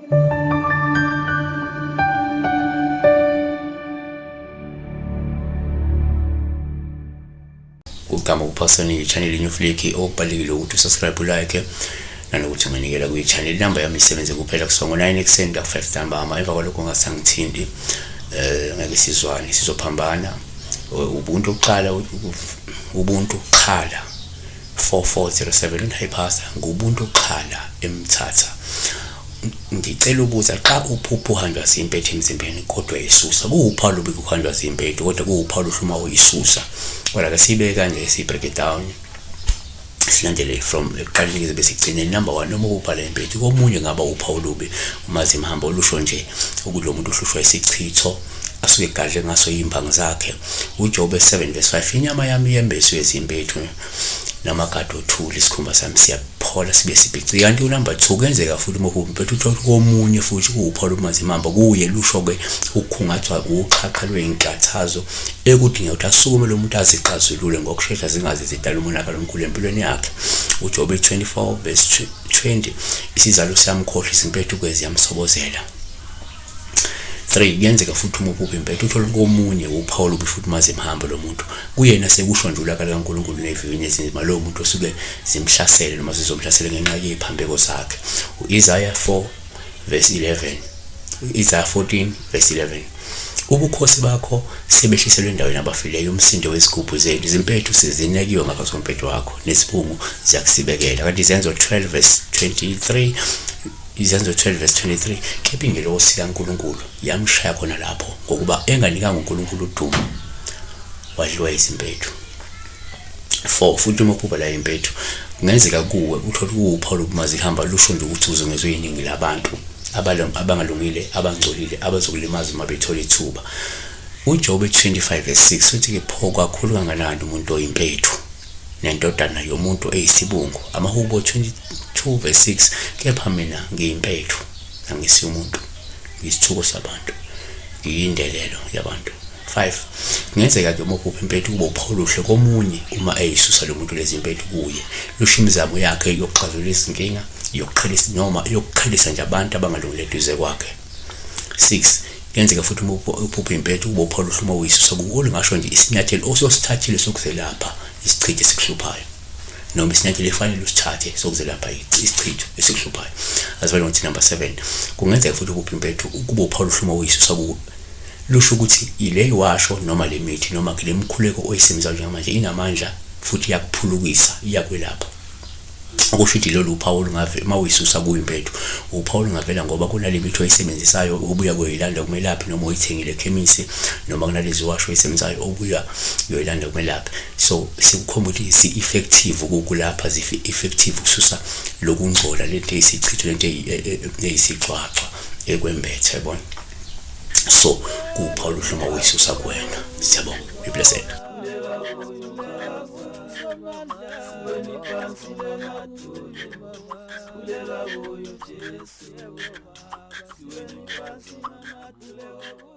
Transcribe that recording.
Ugama uphasani channel New Flick okubalekile ukuthi usubscribe like nanokuthi unganikela kwi channel number yami isebenze kuphela kusongo 9 ekseni ka 5 ntambama emva kwalokho ngasangithindi ngeke sizwane sizophambana ubuntu oqala ubuntu qhala 4407 uNhayipasa ngubuntu oqhala eMthatha. Ngicela ukuza xa uphupho uhanjwa zimpethu emzimbeni kodwa isusa kuwuphawu lobe kuhanjwa zimpethu kodwa kuwuphawu hluma uyisusa kodwa ke sibe kanje si break it down silandele from eqaleni bese sigcine number 1 noma ubhala impethu komunye ngaba uphawu lobe umazimhamba olusho nje ukulo muntu uhlushwa isichitho asuke gadle ngaso imbangi zakhe uJobe 7:5 inyama yami yembeswe ezimpethu namagado 2 isikhumba sami siyaphola sibe sibhici kanti unumber 2 kenzeka futhi uma umpethu uthola komunye futhi kuwuphawu lomazimhamba kuye lusho ke ukukhungathwa uqhaqhalwe inkathazo ekudinga ukuthi asukume lo muntu azixazulule ngokusheshsha zingaze zidala umonakalo omkhulu empilweni yakhe. uJobe 24:20 isizalo samkhohlisa impethu kwezi yamsobozela. 3 yenzeka futhi uma ubuphi impethu uthola komunye uphawu lobe futhi mazimhamba lo muntu kuyena sekusho njula kaNkulunkulu nevivinye ezinzima lo muntu osuke zimhlasele noma sizomhlasela ngenxa yephambeko zakhe. uIsaiah 4:11 Isaiah 14:11 ubukhosi bakho sebehliselwe endaweni abafileyo umsindo wezigubhu zethu izimpethu sizinekiwe ngaphakathi kompethu wakho nesibungu ziyakusibekela. Kanti Izenzo 12:23 Izenzo 12:23 kepha ingelosi kaNkulunkulu yamshaya khona lapho ngokuba enganikanga uNkulunkulu udumo wadliwa izimpethu. 4 futhi uma uphupha la impethu kungenzeka kuwe uthola kuwuphawu lomazihamba lusho nje ukuthi uzongezwe iningi labantu abangalungile abangcolile abazokulimaza uma bethola ithuba. uJobe 25:6 uthi ke pho kakhulu kanganani umuntu oyimpethu nendodana yomuntu eyisibungu. Amahubo 22:6 kepha mina ngiyimpethu angisiyo umuntu ngisithuko sabantu ngiyindelelo yabantu. 5 kungenzeka ke uma uphupha impethu kuba uphawu luhle komunye uma eyisusa lo muntu lezi impethu kuye lusho imizamo yakhe yokuxazulula izinkinga yokuqhelisa noma yokuqhelisa nje abantu abangalungile eduze kwakhe. 6 kenzeka futhi uma uphupha impethu kuba uphawu luhle uma uyisusa kuwo ngasho nje isinyathelo ososithathile sokuzelapha isichitho esikuhluphayo noma isinyathelo efanele usithathe sokuzelapha isichitho esikuhluphayo. Asibale ngokuthi number 7 kungenzeka futhi uphupha impethu kuba uphawu luhle uma uyisusa kuwo lusho ukuthi ile iwasho noma le mithi noma le mkhuleko oyisebenza njengamanje inamandla futhi iyakuphulukisa iyakwelapha. Okusho ukuthi lolu uphawu lungave uma uyisusa kuyimpethu uphawu lungavela ngoba kunale mithi oyisebenzisayo obuya kuyilanda kumelaphi noma uyithengile ekhemisi noma kunalezi washo oyisebenzayo obuya yoyilanda kumelaphi. So sikukhomba ukuthi si-effective ukulapha effective ukususa lokungcola lento eyisichitho lento eyisicwacwa ekwembethe yabona. So kuphawu luhle uma uyisusa kuwena. Siyabonga. Be blessed. Kulela